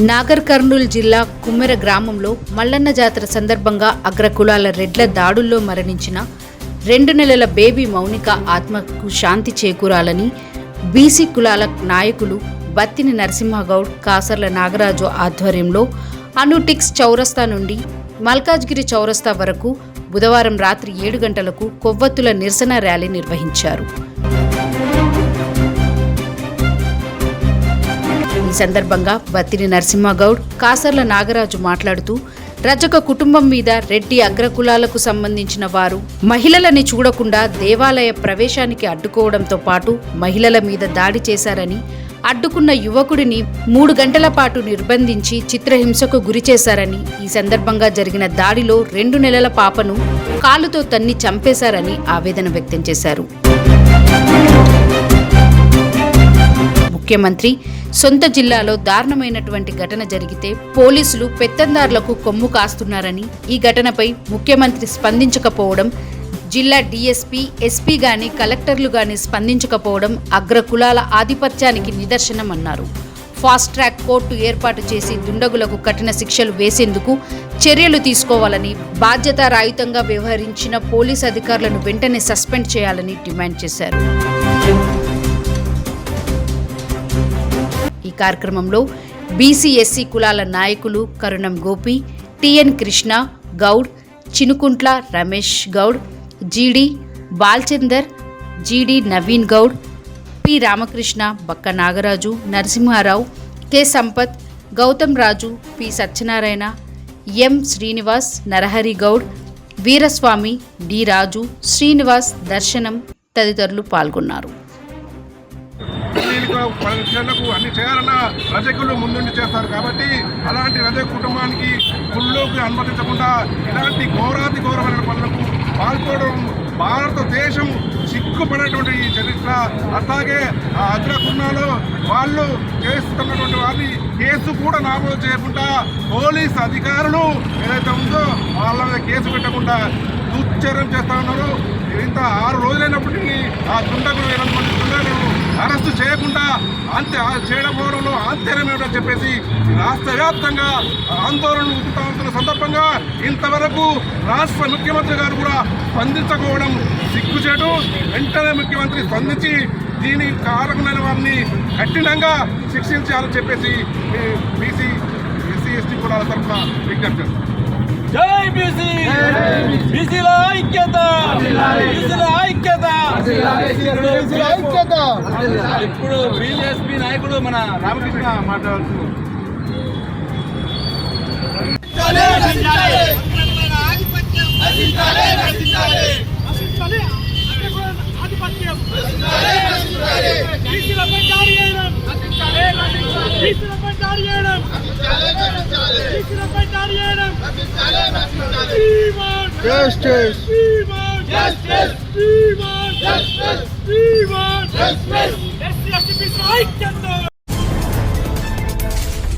నాగర్ కర్నూల్ జిల్లా కుమ్మెర గ్రామంలో మల్లన్న జాతర సందర్భంగా అగ్రకులాల రెడ్ల దాడుల్లో మరణించిన 2 నెలల బేబీ మౌనిక ఆత్మకు శాంతి చేకూరాలని బీసీ కులాల నాయకులు బత్తిని నరసింహగౌడ్, కాసర్ల నాగరాజు ఆధ్వర్యంలో అనుటిక్స్ చౌరస్తా నుండి మల్కాజ్గిరి చౌరస్తా వరకు బుధవారం రాత్రి 7 గంటలకు కొవ్వొత్తుల నిరసన ర్యాలీ నిర్వహించారు. ఈ సందర్భంగా బత్తిని నరసింహగౌడ్, కాసర్ల నాగరాజు మాట్లాడుతూ రజక కుటుంబం మీద రెడ్డి అగ్రకులాలకు సంబంధించిన వారు మహిళలని చూడకుండా దేవాలయ ప్రవేశానికి అడ్డుకోవడంతో పాటు మహిళల మీద దాడి చేశారని, అడ్డుకున్న యువకుడిని 3 గంటల పాటు నిర్బంధించి చిత్రహింసకు గురిచేశారని, ఈ సందర్భంగా జరిగిన దాడిలో 2 నెలల పాపను కాలుతో తన్ని చంపేశారని ఆవేదన వ్యక్తం చేశారు. ముఖ్యమంత్రి సొంత జిల్లాలో దారుణమైనటువంటి ఘటన జరిగితే పోలీసులు పెత్తందారులకు కొమ్ము కాస్తున్నారని, ఈ ఘటనపై ముఖ్యమంత్రి స్పందించకపోవడం, జిల్లా డీఎస్పీ, ఎస్పీ గాని కలెక్టర్లు గాని స్పందించకపోవడం అగ్రకులాల ఆధిపత్యానికి నిదర్శనమన్నారు. ఫాస్ట్ ట్రాక్ కోర్టు ఏర్పాటు చేసి దుండగులకు కఠిన శిక్షలు వేసేందుకు చర్యలు తీసుకోవాలని, బాధ్యతారాహితంగా వ్యవహరించిన పోలీస్ అధికారులను వెంటనే సస్పెండ్ చేయాలని డిమాండ్ చేశారు. ఈ కార్యక్రమంలో బీసీ, ఎస్సీ కులాల నాయకులు కరుణం గోపి, టిఎన్ కృష్ణ గౌడ్, చినుకుంట్ల రమేష్ గౌడ్, జీడి బాల్చందర్, జీడి నవీన్ గౌడ్, పి రామకృష్ణ, బక్క నాగరాజు, నరసింహారావు, కె సంపత్, గౌతమ్ రాజు, పి సత్యనారాయణ, ఎం శ్రీనివాస్, నరహరి గౌడ్, వీరస్వామి, డి రాజు, శ్రీనివాస్, దర్శనం తదితరులు పాల్గొన్నారు. అన్ని చేయాలన్నా రజకులు ముందుండి చేస్తారు కాబట్టి అలాంటి రజక కుటుంబానికి గుళ్ళోకి అనుమతించకుండా ఇలాంటి ఘోరాతి ఘోరమైన పనులకు పాల్గొనడం భారతదేశం సిగ్గుపడేటువంటి ఈ చరిత్ర. అట్లాగే ఆ అగ్రకులాలో వాళ్ళు చేస్తున్నటువంటి వారిని కేసు కూడా నమోదు చేయకుండా పోలీస్ అధికారులు ఏదైతే ఉందో వాళ్ళ మీద కేసు పెట్టకుండా దుశ్చర్యం చేస్తూ ఉన్నారు. ఇంత 6 రోజులైనప్పటికీ ఆ దుండగులు 8 మంది దుండగులు అరెస్టు చేయకుండా చేయకపోవడంలో ఆశ్చర్యం ఏమిటో చెప్పేసి రాష్ట్ర వ్యాప్తంగా ఆందోళనలు ఉత్తుతున్న సందర్భంగా ఇంతవరకు రాష్ట్ర ముఖ్యమంత్రి గారు కూడా స్పందించకపోవడం సిగ్గుచేటు. వెంటనే ముఖ్యమంత్రి స్పందించి దీనికి కారకులైన వారిని కఠినంగా శిక్షించాలని చెప్పేసి బీసీ, ఎస్సీ, ఎస్టీ కులాల తరఫున విజ్ఞప్తి చేస్తారు. జై బీసీ, బీసీల ఐక్యత, బీసీల ఐక్యత. ఇప్పుడు బీజేపీ నాయకుడు మన రామకృష్ణ మాట్లాడుతున్నారు. Justice! Justice! Justice!